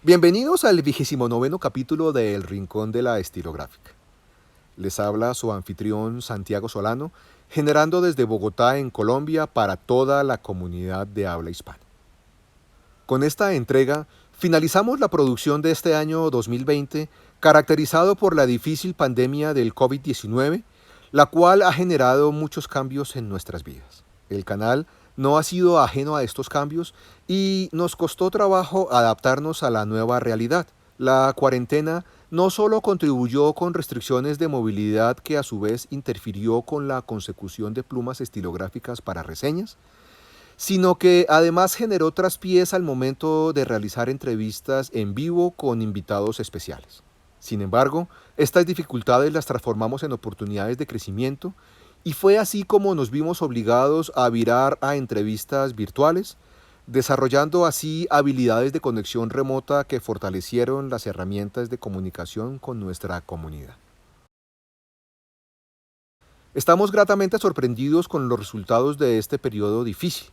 Bienvenidos al 29º capítulo de El Rincón de la Estilográfica. Les habla su anfitrión Santiago Solano, generando desde Bogotá, en Colombia, para toda la comunidad de habla hispana. Con esta entrega, finalizamos la producción de este año 2020, caracterizado por la difícil pandemia del COVID-19, la cual ha generado muchos cambios en nuestras vidas. El canal no ha sido ajeno a estos cambios y nos costó trabajo adaptarnos a la nueva realidad. La cuarentena no solo contribuyó con restricciones de movilidad que a su vez interfirió con la consecución de plumas estilográficas para reseñas, sino que además generó traspiés al momento de realizar entrevistas en vivo con invitados especiales. Sin embargo, estas dificultades las transformamos en oportunidades de crecimiento y fue así como nos vimos obligados a virar a entrevistas virtuales, desarrollando así habilidades de conexión remota que fortalecieron las herramientas de comunicación con nuestra comunidad. Estamos gratamente sorprendidos con los resultados de este periodo difícil.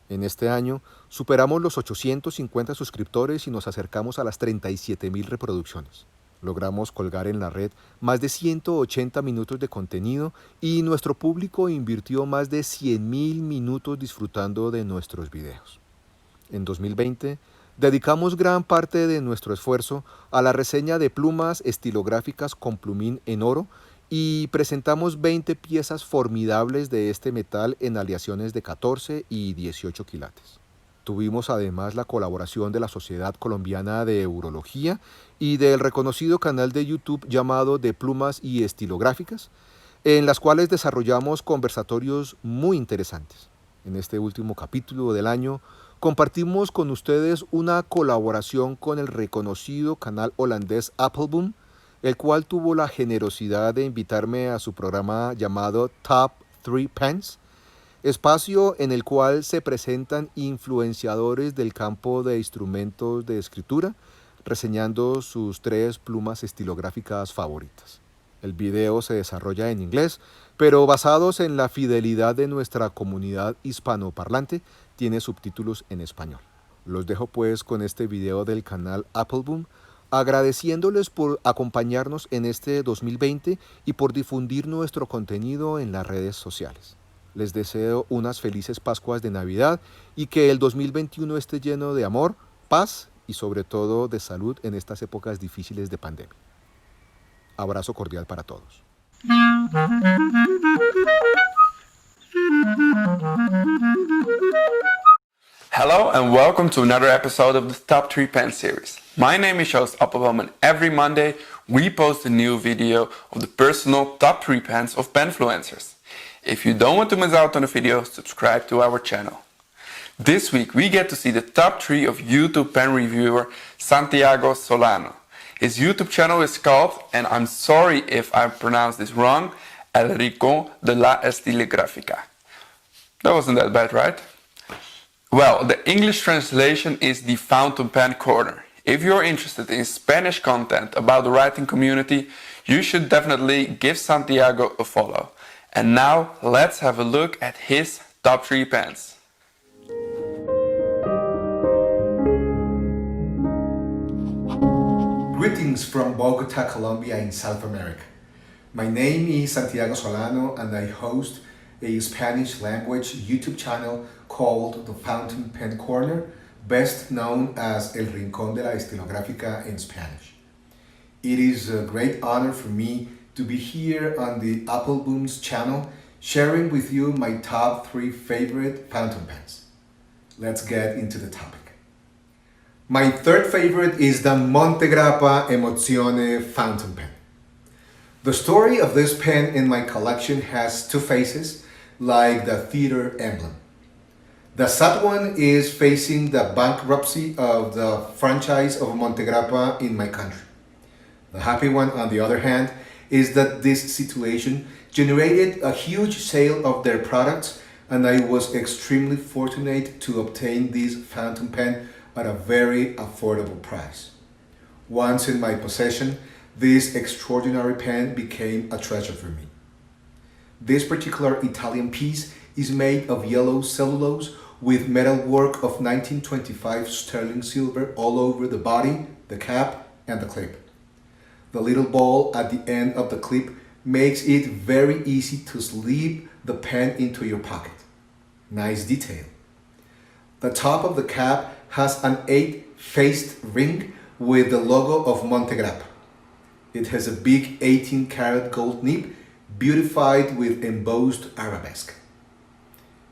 En este año superamos los 850 suscriptores y nos acercamos a las 37.000 reproducciones. Logramos colgar en la red más de 180 minutos de contenido y nuestro público invirtió más de 100.000 minutos disfrutando de nuestros videos. En 2020, dedicamos gran parte de nuestro esfuerzo a la reseña de plumas estilográficas con plumín en oro y presentamos 20 piezas formidables de este metal en aleaciones de 14 y 18 quilates. Tuvimos además la colaboración de la Sociedad Colombiana de Urología y del reconocido canal de YouTube llamado De Plumas y Estilográficas, en las cuales desarrollamos conversatorios muy interesantes. En este último capítulo del año compartimos con ustedes una colaboración con el reconocido canal holandés Appelboom, el cual tuvo la generosidad de invitarme a su programa llamado Top 3 Pens, espacio en el cual se presentan influenciadores del campo de instrumentos de escritura, reseñando sus 3 plumas estilográficas favoritas. El video se desarrolla en inglés, pero basados en la fidelidad de nuestra comunidad hispanoparlante, tiene subtítulos en español. Los dejo pues con este video del canal Appelboom, agradeciéndoles por acompañarnos en este 2020 y por difundir nuestro contenido en las redes sociales. Les deseo unas felices Pascuas de Navidad y que el 2021 esté lleno de amor, paz y sobre todo de salud en estas épocas difíciles de pandemia. Abrazo cordial para todos. Hello and welcome to another episode of the Top 3 Pen series. My name is Joost Appelboom and every Monday we post a new video of the personal top 3 pens of penfluencers. If you don't want to miss out on a video, subscribe to our channel. This week we get to see the top 3 of YouTube pen reviewer Santiago Solano. His YouTube channel is called, and I'm sorry if I pronounced this wrong, El Rincón de la Estilográfica. That wasn't that bad, right? Well, the English translation is the Fountain Pen Corner. If you're interested in Spanish content about the writing community, you should definitely give Santiago a follow. And now, let's have a look at his top 3 pens. Greetings from Bogota, Colombia in South America. My name is Santiago Solano and I host a Spanish language YouTube channel called The Fountain Pen Corner, best known as El Rincón de la Estilográfica in Spanish. It is a great honor for me to be here on the Appelboom's channel, sharing with you my top 3 favorite fountain pens. Let's get into the topic. My third favorite is the Montegrappa Emozione fountain pen. The story of this pen in my collection has 2 faces, like the theater emblem. The sad one is facing the bankruptcy of the franchise of Montegrappa in my country. The happy one, on the other hand, is that this situation generated a huge sale of their products and I was extremely fortunate to obtain this fountain pen at a very affordable price. Once in my possession, this extraordinary pen became a treasure for me. This particular Italian piece is made of yellow cellulose with metalwork of 1925 sterling silver all over the body, the cap, and the clip. The little ball at the end of the clip makes it very easy to slip the pen into your pocket. Nice detail. The top of the cap has an 8-faced ring with the logo of Montegrappa. It has a big 18-karat gold nib beautified with embossed arabesque.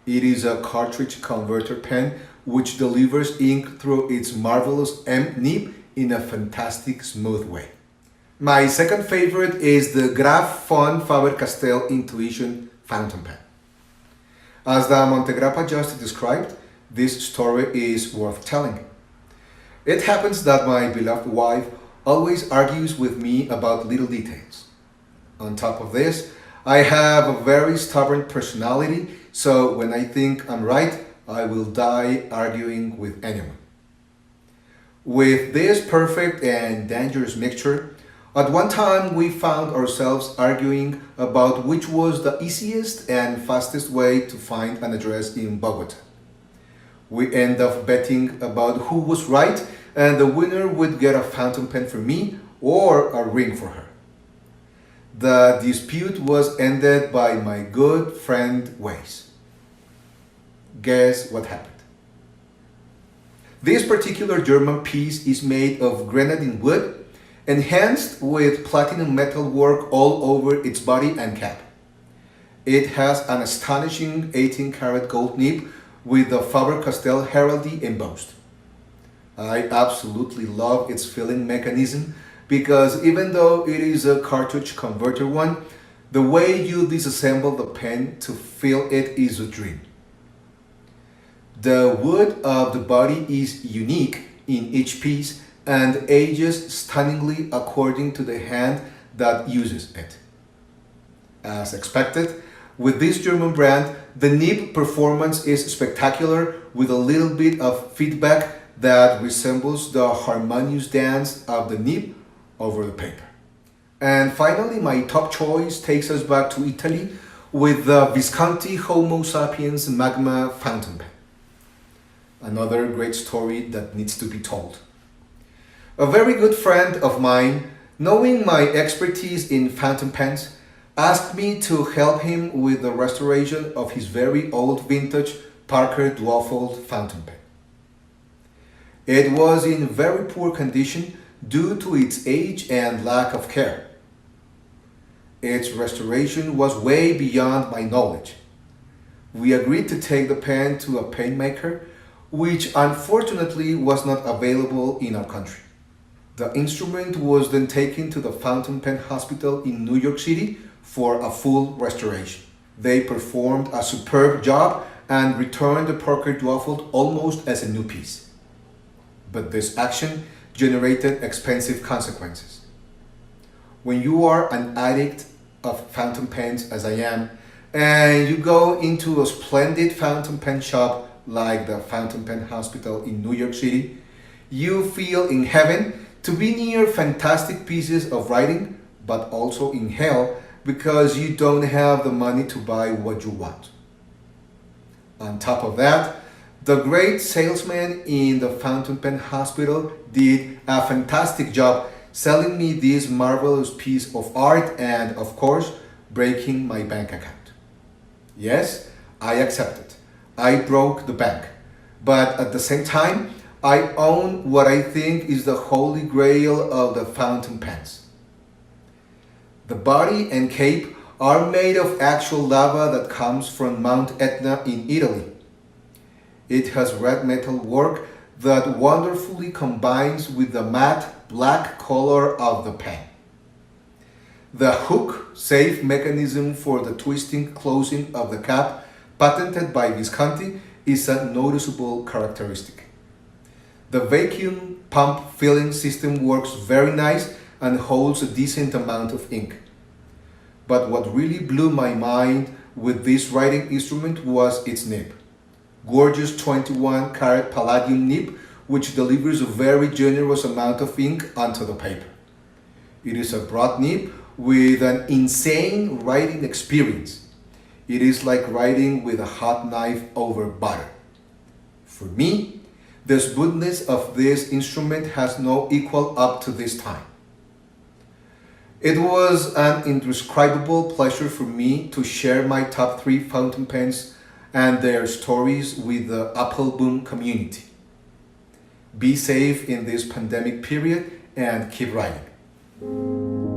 It is a cartridge converter pen which delivers ink through its marvelous M nib in a fantastic smooth way. My second favorite is the Graf von Faber-Castell Intuition fountain pen. As the Montegrappa just described, this story is worth telling. It happens that my beloved wife always argues with me about little details. On top of this, I have a very stubborn personality, so when I think I'm right, I will die arguing with anyone. With this perfect and dangerous mixture, at one time we found ourselves arguing about which was the easiest and fastest way to find an address in Bogota. We end up betting about who was right, and the winner would get a fountain pen for me or a ring for her. The dispute was ended by my good friend Waze. Guess what happened? This particular German piece is made of grenadine wood, enhanced with platinum metal work all over its body and cap. It has an astonishing 18-karat gold nib with the Faber-Castell heraldry embossed. I absolutely love its filling mechanism because even though it is a cartridge converter one, the way you disassemble the pen to fill it is a dream. The wood of the body is unique in each piece and ages stunningly according to the hand that uses it. As expected, with this German brand, the nib performance is spectacular with a little bit of feedback that resembles the harmonious dance of the nib over the paper. And finally, my top choice takes us back to Italy with the Visconti Homo Sapiens Magma fountain pen. Another great story that needs to be told. A very good friend of mine, knowing my expertise in fountain pens, asked me to help him with the restoration of his very old vintage Parker Duofold fountain pen. It was in very poor condition due to its age and lack of care. Its restoration was way beyond my knowledge. We agreed to take the pen to a paintmaker, which unfortunately was not available in our country. The instrument was then taken to the Fountain Pen Hospital in New York City for a full restoration. They performed a superb job and returned the Parker Duofold almost as a new piece. But this action generated expensive consequences. When you are an addict of fountain pens, as I am, and you go into a splendid fountain pen shop like the Fountain Pen Hospital in New York City, you feel in heaven to be near fantastic pieces of writing, but also in hell because you don't have the money to buy what you want. On top of that, the great salesman in the Fountain Pen Hospital did a fantastic job selling me this marvelous piece of art and, of course, breaking my bank account. Yes, I accepted. I broke the bank. But at the same time, I own what I think is the holy grail of the fountain pens. The body and cape are made of actual lava that comes from Mount Etna in Italy. It has red metal work that wonderfully combines with the matte black color of the pen. The hook-safe mechanism for the twisting closing of the cap, patented by Visconti, is a noticeable characteristic. The vacuum pump filling system works very nice and holds a decent amount of ink. But what really blew my mind with this writing instrument was its nib. Gorgeous 21-karat palladium nib, which delivers a very generous amount of ink onto the paper. It is a broad nib with an insane writing experience. It is like writing with a hot knife over butter. For me, the smoothness of this instrument has no equal up to this time. It was an indescribable pleasure for me to share my top 3 fountain pens and their stories with the Apple Boom community. Be safe in this pandemic period and keep writing.